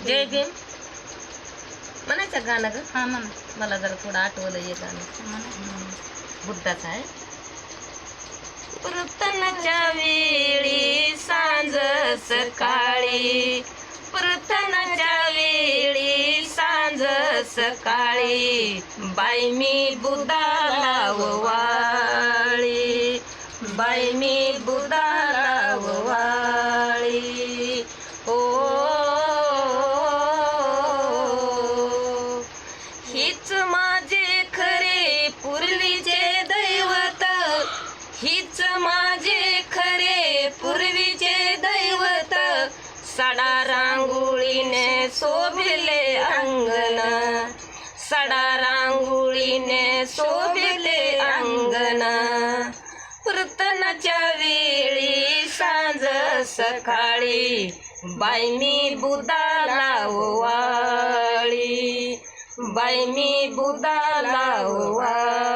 जय भीम म्हणायचं गाणं ग. हा म्हणा. मला जरा थोडं आठवलं हे गाणं. बुद्धाचं आहे. प्रार्थनाच्या वेळी सांज सकाळी, प्रार्थनाच्या वेळी सांज सकाळी, बाई मी बुद्धाला ओवाळी, बाई मी बुद्धाला ओवाळी. ओ हीच माझे खरे पूर्वीचे दैवत, हीच माझे खरे पूर्वीचे दैवत, सडा रांगोळीने शोभिले अंगण, सडा रांगोळीने शोभिले अंगण, प्रार्थनाच्या वेळी सांज सकाळी, बाई मी बुद्धाला ओवाळी, बाई मी बुद्धाला ओवाळी.